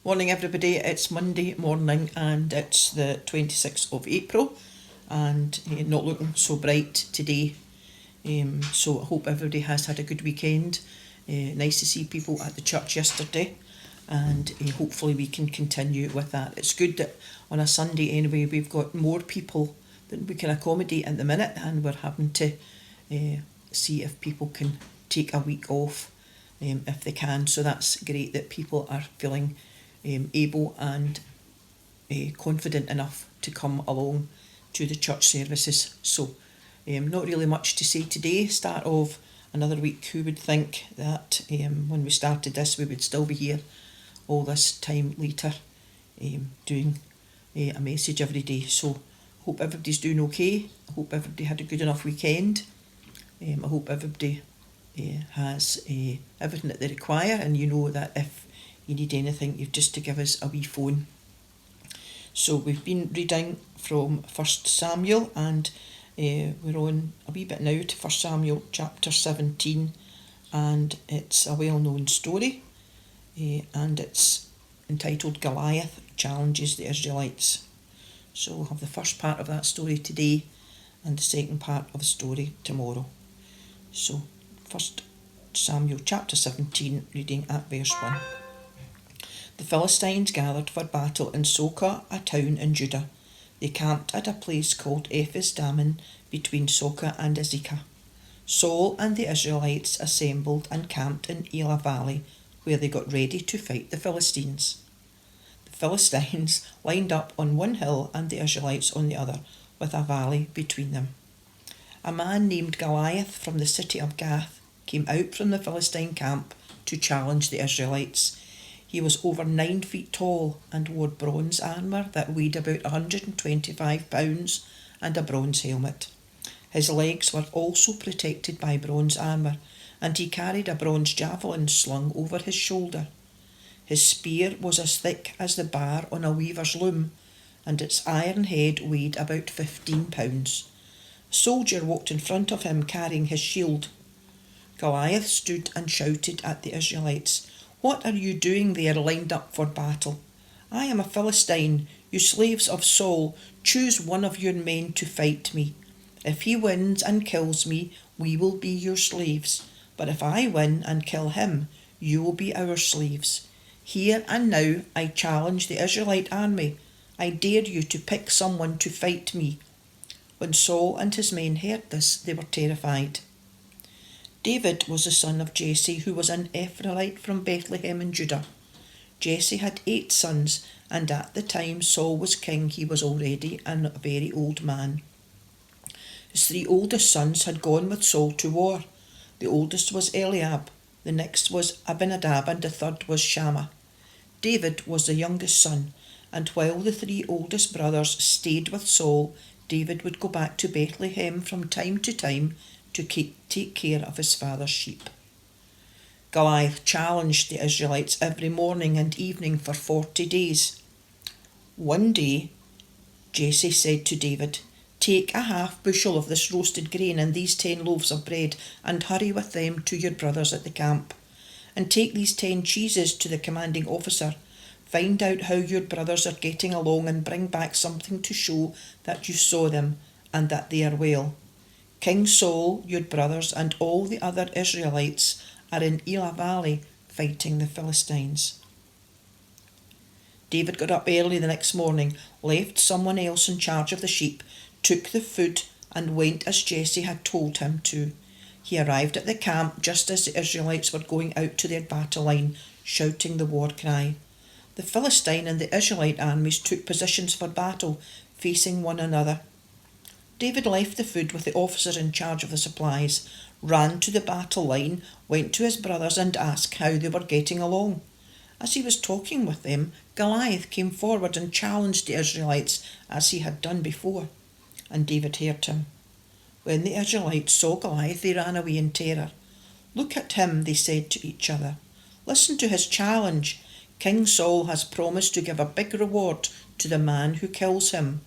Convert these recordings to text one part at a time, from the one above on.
Morning everybody, it's Monday morning and it's the 26th of April and not looking so bright today. So I hope everybody has had a good weekend. Nice to see people at the church yesterday and hopefully we can continue with that. It's good that on a Sunday anyway we've got more people than we can accommodate at the minute, and we're having to see if people can take a week off if they can. So that's great that people are feeling able and confident enough to come along to the church services. So not really much to say today. Start of another week. Who would think that when we started this we would still be here all this time later doing a message every day. So hope everybody's doing okay. I hope everybody had a good enough weekend. I hope everybody has everything that they require, and you know that if you need anything, you've just to give us a wee phone. So we've been reading from 1 Samuel and we're on a wee bit now to 1 Samuel chapter 17, and it's a well-known story and it's entitled Goliath Challenges the Israelites. So we'll have the first part of that story today and the second part of the story tomorrow. So 1 Samuel chapter 17, reading at verse 1. The Philistines gathered for battle in Socoh, a town in Judah. They camped at a place called Ephes Dammim between Socoh and Azekah. Saul and the Israelites assembled and camped in Elah Valley, where they got ready to fight the Philistines. The Philistines lined up on one hill and the Israelites on the other, with a valley between them. A man named Goliath from the city of Gath came out from the Philistine camp to challenge the Israelites. He was over 9 feet tall and wore bronze armour that weighed about 125 pounds and a bronze helmet. His legs were also protected by bronze armour, and he carried a bronze javelin slung over his shoulder. His spear was as thick as the bar on a weaver's loom, and its iron head weighed about 15 pounds. A soldier walked in front of him carrying his shield. Goliath stood and shouted at the Israelites, "What are you doing there lined up for battle? I am a Philistine, you slaves of Saul. Choose one of your men to fight me. If he wins and kills me, we will be your slaves. But if I win and kill him, you will be our slaves. Here and now I challenge the Israelite army. I dare you to pick someone to fight me." When Saul and his men heard this, they were terrified. David was the son of Jesse, who was an Ephrathite from Bethlehem in Judah. Jesse had 8 sons, and at the time Saul was king, he was already a very old man. His 3 oldest sons had gone with Saul to war. The oldest was Eliab, the next was Abinadab, and the third was Shammah. David was the youngest son, and while the 3 oldest brothers stayed with Saul, David would go back to Bethlehem from time to time to take care of his father's sheep. Goliath challenged the Israelites every morning and evening for 40 days. One day, Jesse said to David, "Take a half bushel of this roasted grain and these 10 loaves of bread and hurry with them to your brothers at the camp. And take these 10 cheeses to the commanding officer. Find out how your brothers are getting along and bring back something to show that you saw them and that they are well. King Saul, your brothers, and all the other Israelites are in Elah Valley fighting the Philistines." David got up early the next morning, left someone else in charge of the sheep, took the food and went as Jesse had told him to. He arrived at the camp just as the Israelites were going out to their battle line, shouting the war cry. The Philistine and the Israelite armies took positions for battle, facing one another. David left the food with the officer in charge of the supplies, ran to the battle line, went to his brothers and asked how they were getting along. As he was talking with them, Goliath came forward and challenged the Israelites as he had done before, and David heard him. When the Israelites saw Goliath, they ran away in terror. "Look at him," they said to each other. "Listen to his challenge. King Saul has promised to give a big reward to the man who kills him.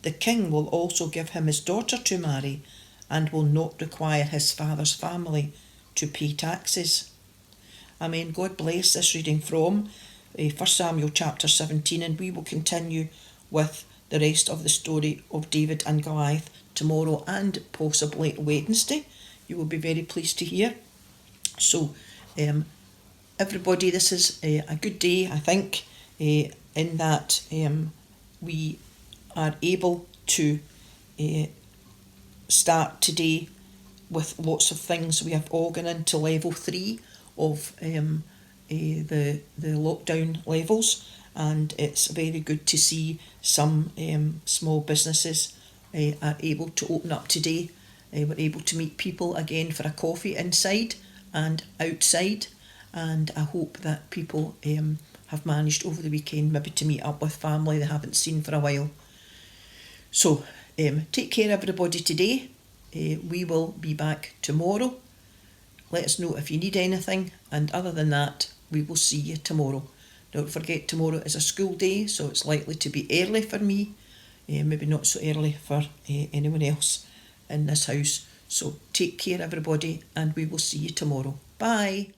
The king will also give him his daughter to marry and will not require his father's family to pay taxes." Amen. God bless this reading from 1 Samuel chapter 17, and we will continue with the rest of the story of David and Goliath tomorrow and possibly Wednesday. You will be very pleased to hear. So, everybody, this is a good day, I think, in that we are able to start today with lots of things. We have all gone into level 3 of the lockdown levels, and it's very good to see some small businesses are able to open up today. We're able to meet people again for a coffee inside and outside, and I hope that people have managed over the weekend maybe to meet up with family they haven't seen for a while. So take care everybody today. We will be back tomorrow. Let us know if you need anything, and other than that, we will see you tomorrow. Don't forget, tomorrow is a school day, so it's likely to be early for me, maybe not so early for anyone else in this house. So take care everybody, and we will see you tomorrow. Bye.